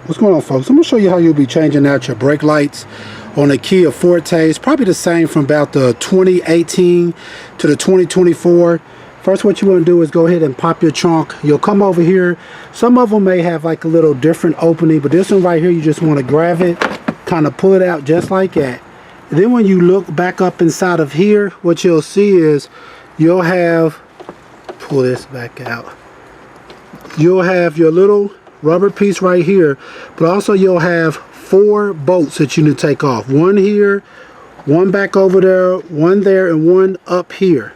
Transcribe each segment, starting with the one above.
What's going on, folks? I'm going to show you how you'll be changing out your brake lights on a Kia Forte. It's probably the same from about the 2018 to the 2024. First, what you want to do is go ahead and pop your trunk. You'll come over here. Some of them may have like a little different opening, but this one right here, you just want to grab it, kind of pull it out just like that. And then when you look back up inside of here, what you'll see is you'll have, pull this back out, you'll have your little rubber piece right here, but also you'll have 4 bolts that you need to take off. One here, one back over there, one there, and one up here.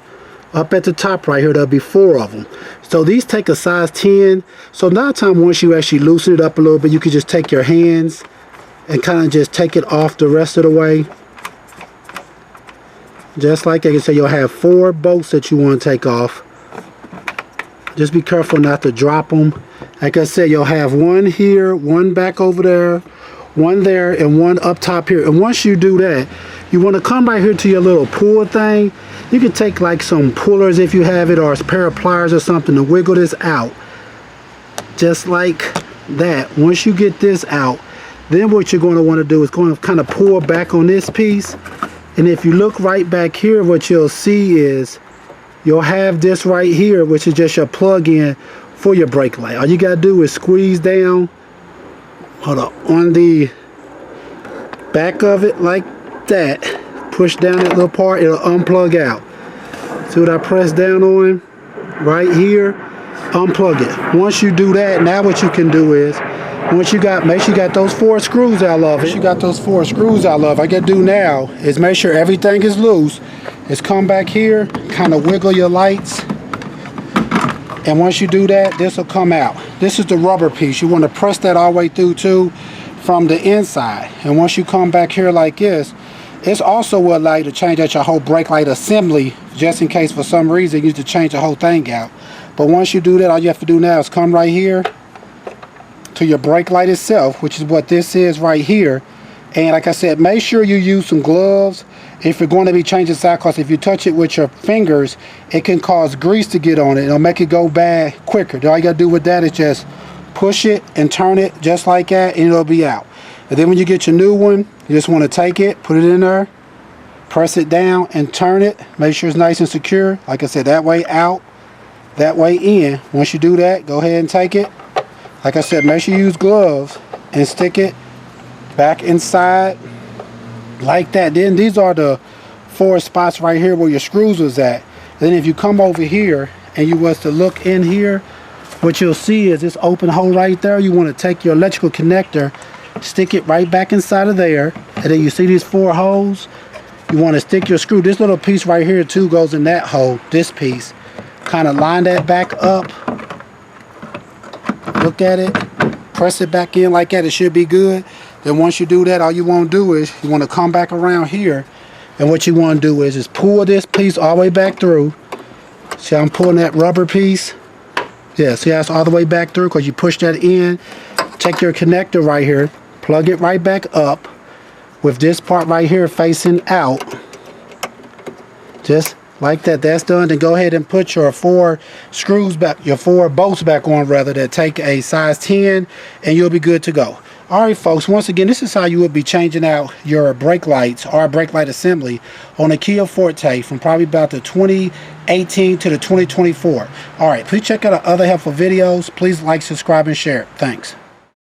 Up at the top right here, there'll be 4 of them. So these take a size 10. So now time once you actually loosen it up a little bit, you can just take your hands and kind of just take it off the rest of the way. Just like that. So you'll have 4 bolts that you want to take off. Just be careful not to drop them. Like I said, you'll have one here, one back over there, one there, and one up top here. And once you do that, you want to come right here to your little pull thing. You can take like some pullers if you have it, or a pair of pliers or something to wiggle this out. Just like that. Once you get this out, then what you're going to want to do is going to kind of pull back on this piece. And if you look right back here, what you'll see is you'll have this right here, which is just your plug-in for your brake light. All you gotta do is squeeze down, hold up, on the back of it like that. Push down that little part, it'll unplug out. See what I press down on right here? Unplug it. Once you do that, now what you can do is, once you got, make sure you got those 4 screws out of it. Once you got those 4 screws out of it, all I gotta do now is make sure everything is loose. Is come back here, kind of wiggle your lights, and once you do that, this will come out. This is the rubber piece. You want to press that all the way through too from the inside. And once you come back here like this, it's also will allow you to change out your whole brake light assembly, just in case for some reason you need to change the whole thing out. But once you do that, all you have to do now is come right here to your brake light itself, which is what this is right here. And like I said, make sure you use some gloves if you're going to be changing this out, because if you touch it with your fingers, it can cause grease to get on it. It'll make it go bad quicker. All you got to do with that is just push it and turn it just like that, and it'll be out. And then when you get your new one, you just want to take it, put it in there, press it down, and turn it. Make sure it's nice and secure. Like I said, that way out, that way in. Once you do that, go ahead and take it. Like I said, make sure you use gloves and stick it back inside like that. Then these are the 4 spots right here where your screws was at. Then if you come over here and you was to look in here, what you'll see is this open hole right there. You want to take your electrical connector, stick it right back inside of there, and then you see these 4 holes. You want to stick your screw. This little piece right here too goes in that hole. This piece, kind of line that back up, look at it, press it back in like that. It should be good. Then once you do that, all you want to do is you want to come back around here, and what you want to do is just pull this piece all the way back through. See, I'm pulling that rubber piece. Yeah, see how it's all the way back through because you push that in. Take your connector right here, plug it right back up with this part right here facing out. Just like that. That's done. Then go ahead and put your 4 screws back, your 4 bolts back on rather, that take a size 10, and you'll be good to go. Alright folks, once again, this is how you would be changing out your brake lights or brake light assembly on a Kia Forte from probably about the 2018 to the 2024. Alright, please check out our other helpful videos. Please like, subscribe, and share. Thanks.